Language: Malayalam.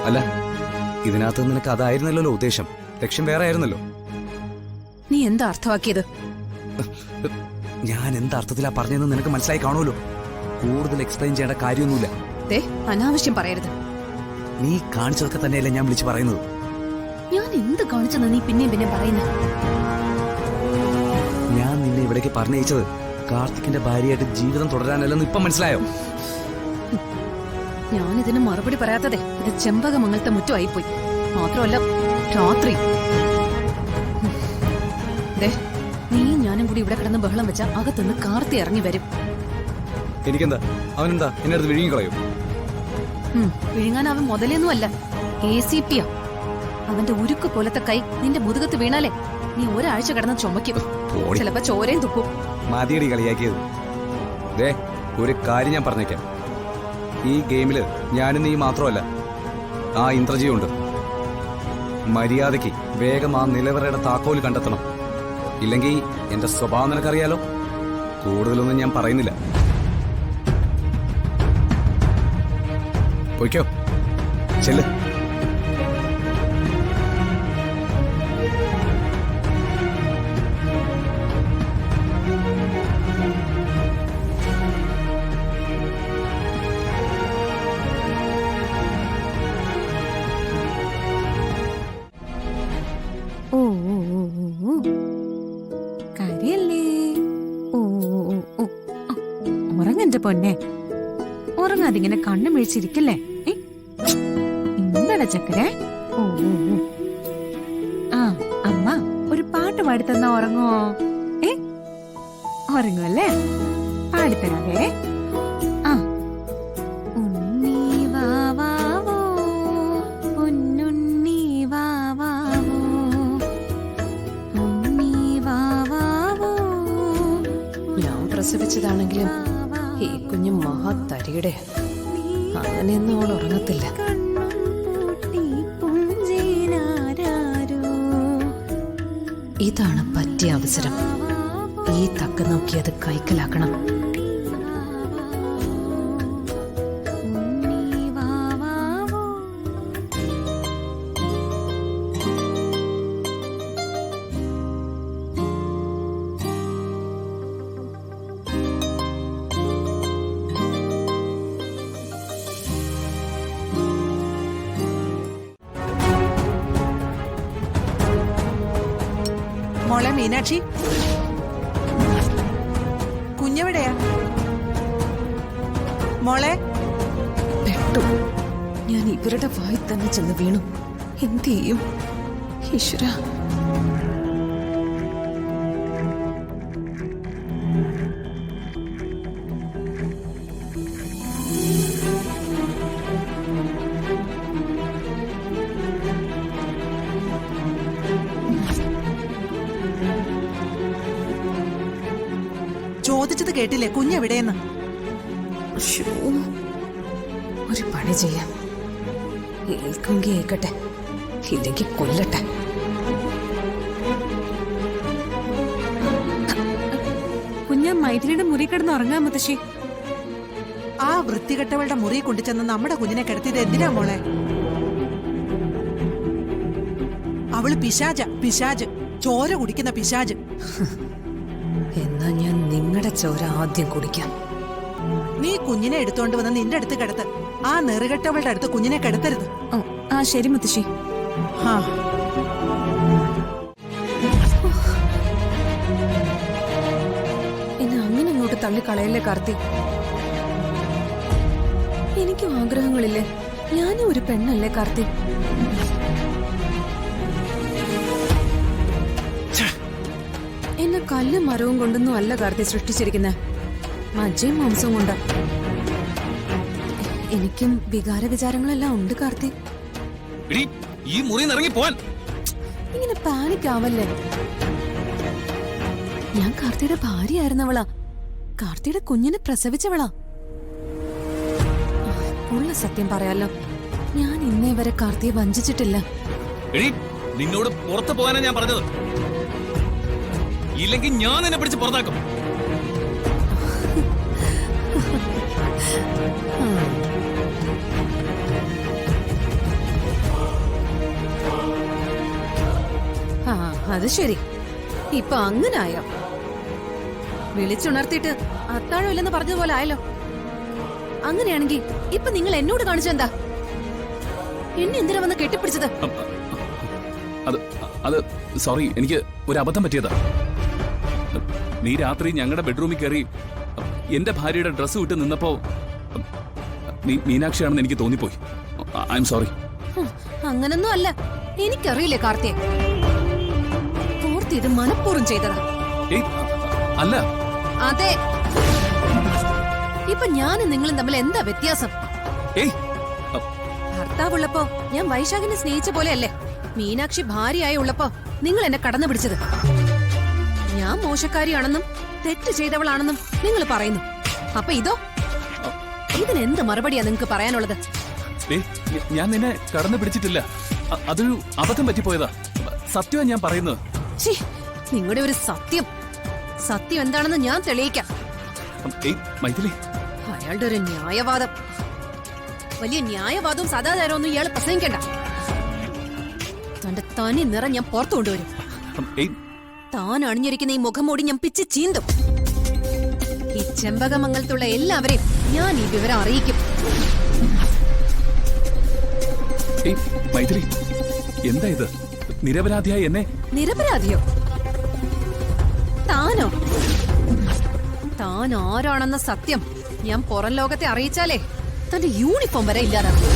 അല്ല, ഇതിനകത്ത് നിനക്ക് അതായിരുന്നല്ലോ ഉദ്ദേശം. ലക്ഷ്യം വേറെ ആയിരുന്നല്ലോ. നീ എന്താ അർത്ഥമാക്കിയത്? ഞാൻ എന്താർത്ഥത്തിലാ പറഞ്ഞതെന്ന് നിനക്ക് മനസ്സിലായി കാണുമല്ലോ. കൂടുതൽ എക്സ്പ്ലെയിൻ ചെയ്യേണ്ട കാര്യമൊന്നുമില്ല. അനാവശ്യം പറയരുത്. നീ കാണിച്ചതൊക്കെ തന്നെയല്ലേ ഞാൻ വിളിച്ചു പറയുന്നത്. ഞാൻ എന്ത് കാണിച്ചെന്ന് നീ പിന്നെയും പറയുന്നത്? ഞാൻ നിന്നെ ഇവിടേക്ക് പറഞ്ഞയച്ചത് കാർത്തിക്കിന്റെ ഭാര്യയായിട്ട് ജീവിതം തുടരാനല്ലെന്ന് ഇപ്പം മനസ്സിലായോ? ഞാനിതിന് മറുപടി പറയാത്തതേ ഇത് ചെമ്പകമംഗലത്തെ മുറ്റമായിപ്പോയി. മാത്രമല്ല രാത്രി നീ ഞാനും കൂടി ഇവിടെ കിടന്ന് ബഹളം വെച്ച അകത്തുനിന്ന് കാർത്തി ഇറങ്ങി വരും. എനിക്കെന്താ, അവനെന്താ എന്നെ അടുത്ത് വിഴുങ്ങിക്കളയോ? വിഴുങ്ങാൻ അവൻ മുതലൊന്നും അല്ല, ACP യാ. അവന്റെ ഉരുക്ക് പോലത്തെ കൈ നിന്റെ മുതുകത്ത് വീണാലേ നീ ഒരാഴ്ച കിടന്ന് ചുമക്കും. ചിലപ്പോ ചോരയും തുപ്പും. മതിയടി കളിയാക്കിയത്. ഒരു കാര്യം ഞാൻ പറഞ്ഞേക്കാം. ഈ ഗെയിമില് ഞാനും നീ മാത്രമല്ല, ആ ഇന്ദ്രജിയുണ്ട്. മര്യാദയ്ക്ക് വേഗം ആ നിലവറയുടെ താക്കോല് കണ്ടെത്തണം. ഇല്ലെങ്കിൽ എന്റെ സ്വഭാവം നിനക്കറിയാലോ. കൂടുതലൊന്നും ഞാൻ പറയുന്നില്ല. പോയിക്കോ, ചെല്ല്. ഉറങ്ങന്റെ പൊന്നെ, ഉറങ്ങാതിങ്ങനെ കണ്ണു മിഴിച്ചിരിക്കല്ലേ. എന്താണ് ചക്കരെ? ആ അമ്മ ഒരു പാട്ട് പാടിത്തന്നാ ഉറങ്ങോ? ഉറങ്ങുമല്ലേ? പാടിത്തരാവേ. ആ ഉണ്ണി വാവാവോ പൊന്നുണ്ണി വാവാവോ ഉണ്ണി വാവാവോ. ഞാൻ പ്രസവിച്ചതാണെങ്കിലും ഈ കുഞ്ഞു മഹാതരിയുടെ അങ്ങനെയൊന്നും അവൾ ഉറങ്ങത്തില്ല. ഇതാണ് പറ്റിയ അവസരം. ഈ തക്ക നോക്കിയത് കൈക്കലാക്കണം. മോളെ മീനാക്ഷി, കുഞ്ഞെവിടെയാ മോളെ? പെട്ടു. ഞാൻ ഇവരുടെ വായി തന്നെ ചെന്ന് വീണു. എന്ത് ചെയ്യും ഈശ്വര? ചോദിച്ചത് കേട്ടില്ലേ കുഞ്ഞെവിടെയെന്ന്? ഒരു പണി ചെയ്യാം. ഏൽക്കെങ്കിൽ ഏൽക്കട്ടെ, ഇല്ലെങ്കിൽ കൊല്ലട്ടെ. കുഞ്ഞ മൈഥിലിയുടെ മുറി കിടന്ന് ഉറങ്ങാൻ മുത്തശ്ശി. ആ വൃത്തികെട്ടവളുടെ മുറി കൊണ്ടുചെന്ന് നമ്മുടെ കുഞ്ഞിനെ കിടത്തിയത് എന്തിനാ മോളെ? അവള് പിശാജ്, ചോര കുടിക്കുന്ന പിശാജ്. എന്നാ ഞാൻ നിങ്ങളുടെ ചോര ആദ്യം കുടിക്കാം. നീ കുഞ്ഞിനെ എടുത്തോണ്ട് വന്ന് നിന്റെ അടുത്ത് കിടത്ത്. ആ നെറുകെട്ടവളുടെ അടുത്ത് കുഞ്ഞിനെ കിടത്തരുത്. ആ ശരി മുത്തശ്ശി. എന്നെ അങ്ങനെ അങ്ങോട്ട് തള്ളിക്കളയല്ലേ കാർത്തി. എനിക്കും ആഗ്രഹങ്ങളില്ലേ? ഞാനും ഒരു പെണ്ണല്ലേ കാർത്തി. എന്നെ കല്ലും മരവും കൊണ്ടൊന്നും അല്ല കാർത്തി സൃഷ്ടിച്ചിരിക്കുന്നത്, മജ്ജയും മാംസവും കൊണ്ട്. എനിക്കും വികാര വിചാരങ്ങളെല്ലാം ഉണ്ട് കാർത്തി. ഇങ്ങനെ പാനിക് ആവല്ലേ. ഞാൻ കാർത്തിയുടെ ഭാര്യയായിരുന്നവളാ. കാർത്തിയുടെ കുഞ്ഞിനെ പ്രസവിച്ചവളാ. ഉള്ള സത്യം പറയാലോ, ഞാൻ ഇന്നേ വരെ കാർത്തിയെ വഞ്ചിച്ചിട്ടില്ല. നിന്നോട് പുറത്തു പോകാനാ ഞാൻ പറഞ്ഞത്. ഇല്ലെങ്കിൽ ഞാൻ എന്നെ പിടിച്ച് പുറത്താക്കും. അത് ശരി, ഇപ്പൊ അങ്ങനായോ? വിളിച്ചുണർത്തിയിട്ട് അത്താഴമില്ലെന്ന് പറഞ്ഞതുപോലെ ആയല്ലോ. അങ്ങനെയാണെങ്കിൽ ഇപ്പൊ നിങ്ങൾ എന്നോട് കാണിച്ചെന്താ? എന്നെ എന്തിനാ വന്ന് കെട്ടിപ്പിടിച്ചത്? അത് സോറി, എനിക്ക് ഒരു അബദ്ധം പറ്റിയതാ. നീ രാത്രി ഞങ്ങളുടെ ബെഡ്റൂമിൽ കയറി എന്റെ ഭാര്യയുടെ ഡ്രസ്സ് വിട്ട് നിന്നപ്പോ നീ മീനാക്ഷിയാണെന്ന് എനിക്ക് തോന്നിപ്പോയി. I'm sorry. അങ്ങനൊന്നും അല്ല. എനിക്കറിയില്ലേ കാർത്തിയെ, പൂർത്തി ഇത് മനഃപൂർവ്വം ചെയ്തതാ. ഏയ് അല്ല. അതെ. ഇപ്പൊ ഞാനും നിങ്ങളും തമ്മിൽ എന്താ വ്യത്യാസം? ഏയ് ഭർത്താവുള്ളപ്പോ ഞാൻ വൈശാഖിനെ സ്നേഹിച്ച പോലെയല്ലേ മീനാക്ഷി ഭാര്യയായി ഉള്ളപ്പോ നിങ്ങൾ എന്നെ കടന്നു പിടിച്ചത്. ഞാൻ മോശക്കാരിയാണെന്നും തെറ്റ് ചെയ്തവളാണെന്നും നിങ്ങൾ പറയുന്നു. അപ്പൊ ഇതോ? ഇതിനെന്ത് മറുപടിയാ നിങ്ങൾക്ക് പറയാനുള്ളത്? ഞാൻ നിന്നെ കടന്നു പിടിച്ചിട്ടില്ല. അതൊരു അബദ്ധം പറ്റിപ്പോയതാ. സത്യമാ ഞാൻ പറയുന്നത്. നിങ്ങളുടെ ഒരു സത്യം സത്യം എന്താണെന്ന് ഞാൻ തെളിയിക്കാം. മൈഥിലി, അയാളുടെ ഒരു ന്യായവാദം, വലിയ ന്യായവാദവും സദാചാരമൊന്നും ഇയാൾ പ്രസംഗിക്കണ്ട. തന്റെ തനി നിറം ഞാൻ പുറത്തു കൊണ്ടുവരും. താൻ അണിഞ്ഞിരിക്കുന്ന ഈ മുഖം മൂടി ഞാൻ പിച്ച് ചീന്തും. ഈ ചെമ്പകമംഗലത്തുള്ള എല്ലാവരെയും ഞാൻ ഈ വിവരം അറിയിക്കും. മൈഥിലി, എന്താ ഇത്? നിരപരാധിയായി എന്നെ? നിരപരാധിയോ? താനോ? താൻ ആരാണെന്ന സത്യം ഞാൻ പുറം ലോകത്തെ അറിയിച്ചാലേ തന്റെ യൂണിഫോം വരെ ഇല്ലാതാക്കും.